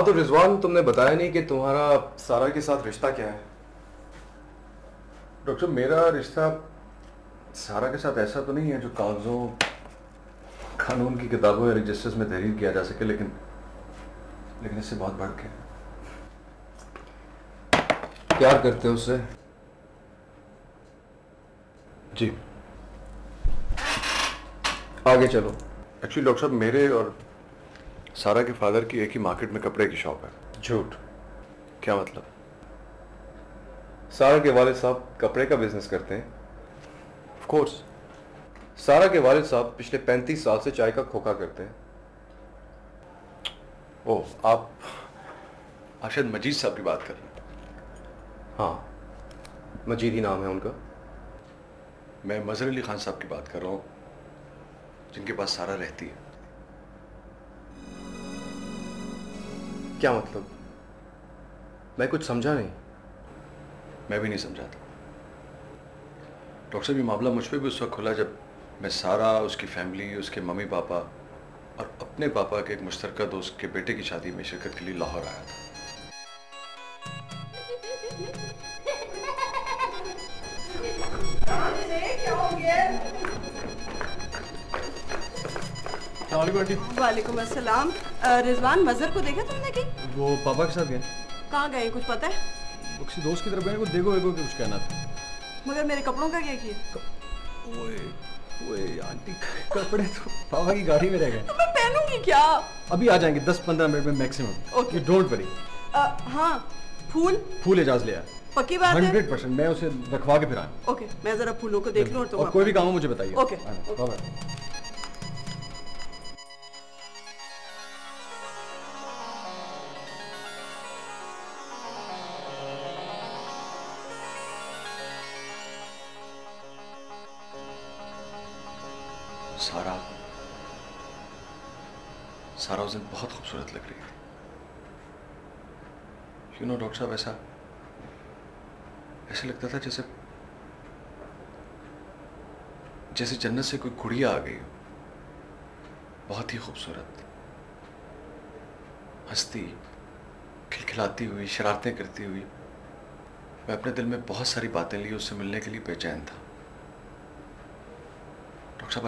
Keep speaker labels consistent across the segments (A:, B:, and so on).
A: तो रिजवान, तुमने बताया नहीं कि तुम्हारा सारा के साथ रिश्ता क्या है।
B: डॉक्टर, मेरा रिश्ता सारा के साथ ऐसा तो नहीं है जो कागजों, कानून की किताबों या रजिस्टर्स में तहरीर किया जा सके, लेकिन इससे बहुत बढ़ के।
A: प्यार करते हो उससे?
B: जी।
A: आगे चलो।
B: एक्चुअली डॉक्टर साहब, मेरे और सारा के फादर की एक ही मार्केट में कपड़े की शॉप है।
A: झूठ।
B: क्या मतलब?
A: सारा के वालिद साहब कपड़े का बिजनेस करते हैं।
B: Of course.
A: सारा के वालिद साहब पिछले 35 साल से चाय का खोखा करते हैं।
B: ओह, आप शायद मजीद साहब की बात कर रहे हैं।
A: हाँ, मजीद ही नाम है उनका।
B: मैं मजहर अली खान साहब की बात कर रहा हूँ, जिनके पास सारा रहती है।
A: क्या मतलब? मैं कुछ समझा नहीं।
B: मैं भी नहीं समझा था डॉक्टर साहब। ये मामला मुझ पर भी उस वक्त खुला जब मैं सारा, उसकी फैमिली, उसके मम्मी पापा और अपने पापा के एक मुश्तरका दोस्त के बेटे की शादी में शिरकत के लिए लाहौर आया था।
C: वालेकुम अस्सलाम। रिजवान, मजहर को देखा तुमने कि?
D: वो पापा के साथ गए।
C: कहाँ गए, कुछ पता है?
D: वो किसी दोस्त की तरफ गए, कुछ देखो कि कुछ कहना था।
C: मगर मेरे कपड़ों का क्या किया?
D: ओए आंटी, कपड़े तो पापा की गाड़ी में रह गए।
C: तो मैं पहनूंगी क्या?
D: अभी आ जाएंगे 10-15 मिनट में मैक्सिमम।
C: Okay,
D: don't worry.
C: हाँ, फूल
D: एजाज ले आया।
C: पक्की बात है?
D: 100%। मैं उसे रखवा के फिर आया।
C: ओके, मैं जरा फूलों को देख लूं
D: और कोई भी काम हो मुझे बताइए।
C: ओके।
B: सारा उस दिन बहुत खूबसूरत लग रही थी। यू नो डॉक्टर साहब, ऐसे लगता था जैसे जन्नत से कोई गुड़िया आ गई हो। बहुत ही खूबसूरत, हंसती, खिलखिलाती हुई, शरारतें करती हुई। मैं अपने दिल में बहुत सारी बातें ली, उससे मिलने के लिए बेचैन था। डॉक्टर साहब,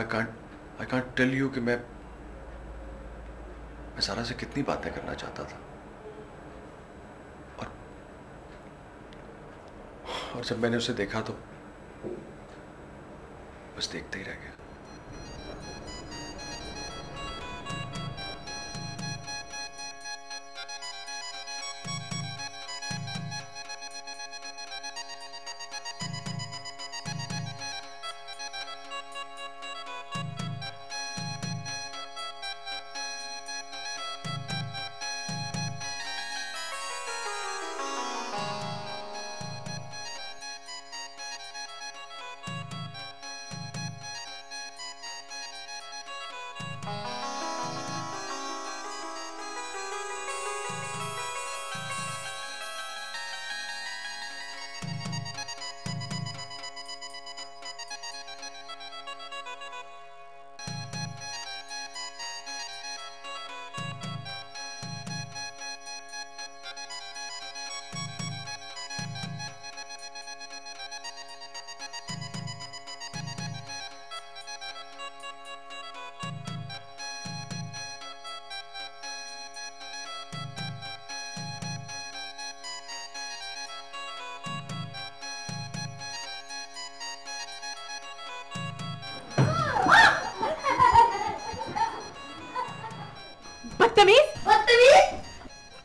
B: आई कांट टेल यू कि मैं सारा से कितनी बातें करना चाहता था। और जब मैंने उसे देखा तो बस देखते ही रह गया।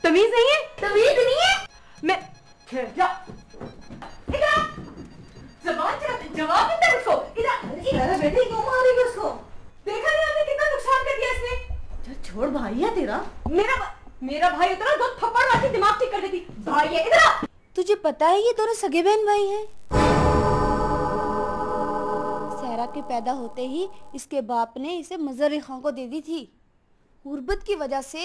C: तमीज नहीं है? तमीज नहीं है? मैं जबान जवाब देता है उसको। इधर बेटे, क्यों मारेगी उसको? देखा नहीं आपने कितना नुकसान कर दिया इसने? छोड़, भाई है तेरा। मेरा भाई इतना दो थप्पड़ मार के दिमाग ठीक कर देती। भाई है, इधर।
E: तुझे पता है ये दोनों सगे बहन भाई हैं? सहरा के पैदा होते ही इसके बाप ने इसे मजहर अली खान को दे दी थी, गुर्बत की वजह से।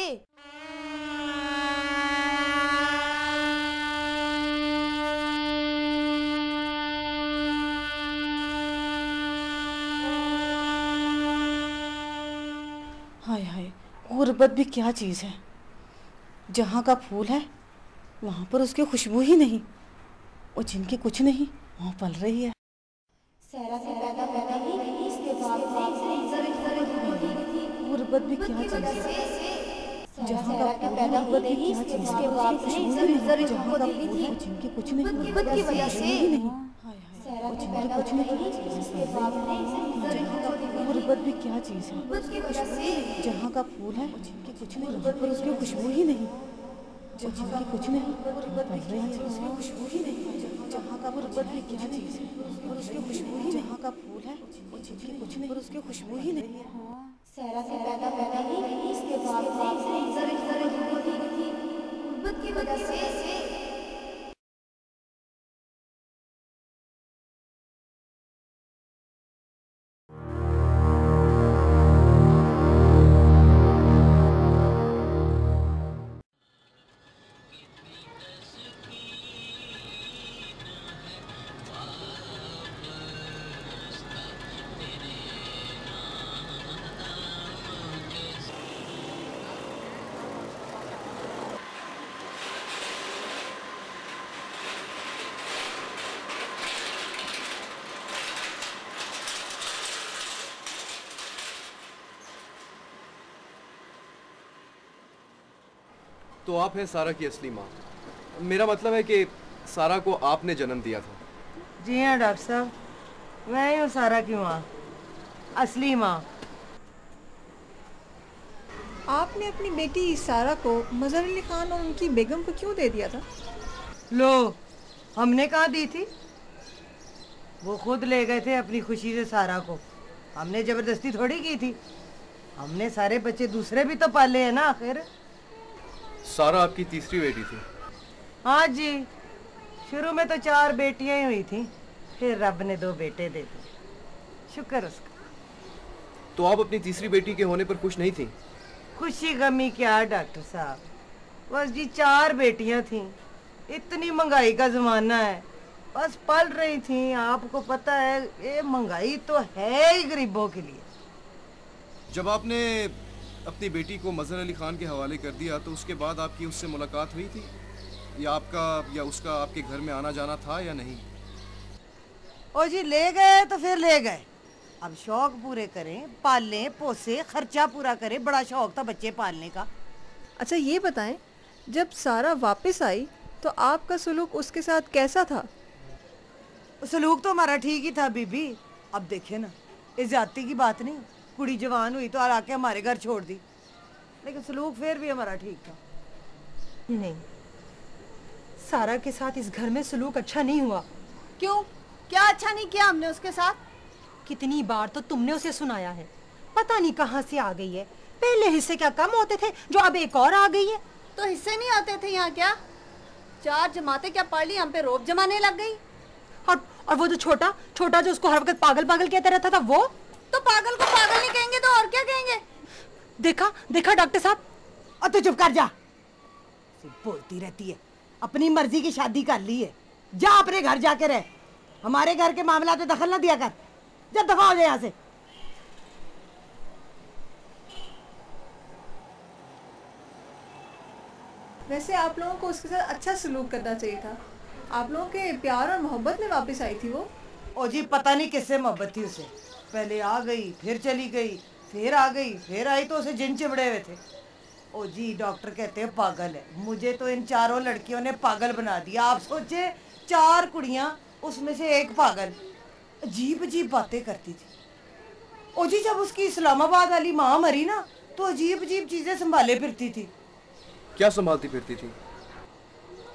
C: हाय हाय, गुर्बत भी क्या चीज है। जहाँ का फूल है वहाँ पर उसकी खुशबू ही नहीं, और जिनके कुछ नहीं वहाँ पल रही है।
E: सहरा के पैदा होते ही इसके बाप ने इसे
C: गुर्बत भी क्या चीज़ है, जहाँ का
E: पैदा होते ही इसके बाप ने इसे
C: जहाँ का फूल है जिनके कुछ नहीं,
E: गुर्बत की वजह से
C: ही नहीं,
E: सहरा के पैदा होते ही इसके बाप ने इसे
C: गुर्बत भी क्या चीज़ है,
E: गुर्बत की वजह से
C: जहाँ का फूल है जिनके कुछ नहीं, वहाँ पर उसकी खुशबू ही नहीं, जिनके कुछ नहीं पल रही है, उसकी खुशबू ही नहीं, जहाँ का गुर्बत भी क्या चीज़ है, और उसकी खुशबू ही, जहाँ का फूल है जिनके कुछ नहीं, और उसकी खुशबू ही नहीं।
E: सहरा के पैदा होते ही इसके बाप ने इसे गुर्बत की वजह से
A: तो आप हैं सारा की असली माँ? मेरा मतलब है कि सारा को आपने जन्म दिया था।
F: जी हाँ डॉक्टर साहब, मैं ही हूँ सारा की माँ, असली माँ।
G: आपने अपनी बेटी सारा को मजहर अली खान और उनकी बेगम को क्यों दे दिया था?
F: लो, हमने कहाँ दी थी? वो खुद ले गए थे अपनी खुशी से सारा को, हमने जबरदस्ती थोड़ी की थी। हमने सारे बच्चे दूसरे भी तो पाले हैं ना आखिर।
A: सारा आपकी तीसरी बेटी थी?
F: हाँ जी, शुरू में तो 4 बेटियां ही हुई थी, फिर रब ने 2 बेटे दे दिए, शुक्र उसका।
A: तो आप अपनी तीसरी बेटी के होने पर खुश नहीं थी?
F: खुशी गमी क्या डॉक्टर साहब, बस जी 4 बेटियां थीं, इतनी महंगाई का जमाना है, बस पल रही थी। आपको पता है ये महंगाई तो है ही गरीबों के लिए।
H: जब आपने अपनी बेटी को मजहर अली खान के हवाले कर दिया तो उसके बाद आपकी उससे मुलाकात हुई थी, या आपका या उसका आपके घर में आना जाना था या नहीं?
F: ओ जी ले गए तो फिर ले गए, अब शौक पूरे करें, पालें पोसे, खर्चा पूरा करें, बड़ा शौक था बच्चे पालने का।
G: अच्छा ये बताएं, जब सारा वापस आई तो आपका सलूक उसके साथ कैसा था?
F: सलूक तो हमारा ठीक ही था बीबी। अब देखे ना, इस जाति की बात नहीं, कुड़ी जवान हुई तो आके हमारे घर छोड़ दी, लेकिन सलूक फिर भी हमारा ठीक था।
I: नहीं, सारा के साथ इस घर में सलूक अच्छा नहीं हुआ।
E: क्यों? क्या अच्छा नहीं किया हमने उसके साथ?
I: कितनी बार तो तुमने उसे सुनाया है, पता नहीं कहाँ से आ गई है। पहले हिस्से क्या कम होते थे जो अब एक और आ गई है।
E: तो हिस्से नहीं आते थे यहाँ क्या? 4 जमातें क्या पढ़ ली, हम पे रोब जमाने लग गई।
I: और वो जो छोटा जो उसको हर वक्त पागल पागल कहता रहता था, वो
E: तो पागल को पागल नहीं कहेंगे तो और क्या कहेंगे?
I: देखा डॉक्टर साहब।
F: और तू चुप कर जा, बोलती रहती है। अपनी मर्जी की शादी कर ली है, जा अपने घर जाके रह, हमारे घर के मामला में दखल ना दिया कर, जब दफा हो जाए यहाँ से।
G: वैसे आप लोगों को उसके साथ अच्छा सलूक करना चाहिए था। आप लोगों के प्यार और मोहब्बत में वापस आई थी वो।
F: ओ जी पता नहीं किससे मोहब्बत थी उसे, पहले आ गई फिर चली गई, फिर आ गई फिर आई, तो उसे जिन चिबड़े हुए थे। ओ जी डॉक्टर कहते हैं पागल है, मुझे तो इन 4 लड़कियों ने पागल बना दिया। आप सोचे 4 कुड़ियाँ, उसमें से एक पागल, अजीब अजीब बातें करती थी। ओ जी जब उसकी इस्लामाबाद वाली माँ मरी ना, तो अजीब अजीब चीजें संभाले फिरती थी।
A: क्या संभालती फिरती थी?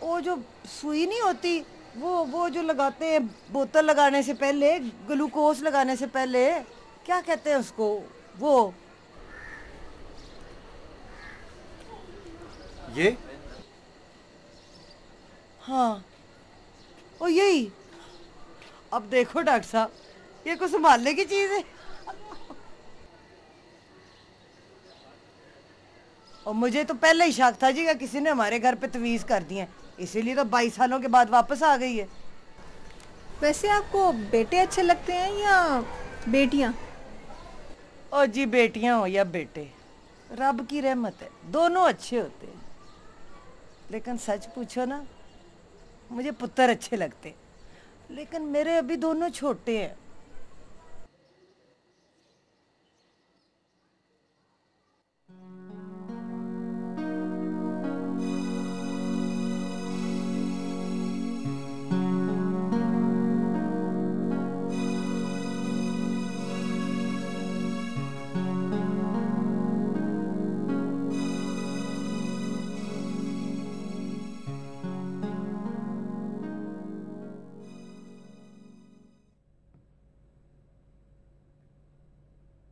F: वो जो सुई नहीं होती, वो जो लगाते हैं बोतल लगाने से पहले, ग्लूकोज लगाने से पहले, क्या कहते हैं उसको, वो
A: ये?
F: हाँ ओ यही। अब देखो डॉक्टर साहब, ये कुछ संभालने की चीज है। और मुझे तो पहले ही शक था जी कि किसी ने हमारे घर पे तवीज कर दी है, इसीलिए तो 22 सालों के बाद वापस आ गई है।
G: वैसे आपको बेटे अच्छे लगते हैं या बेटियां?
F: ओ जी बेटियां हो या बेटे, रब की रहमत है, दोनों अच्छे होते हैं। लेकिन सच पूछो ना, मुझे पुत्र अच्छे लगते, लेकिन मेरे अभी दोनों छोटे हैं।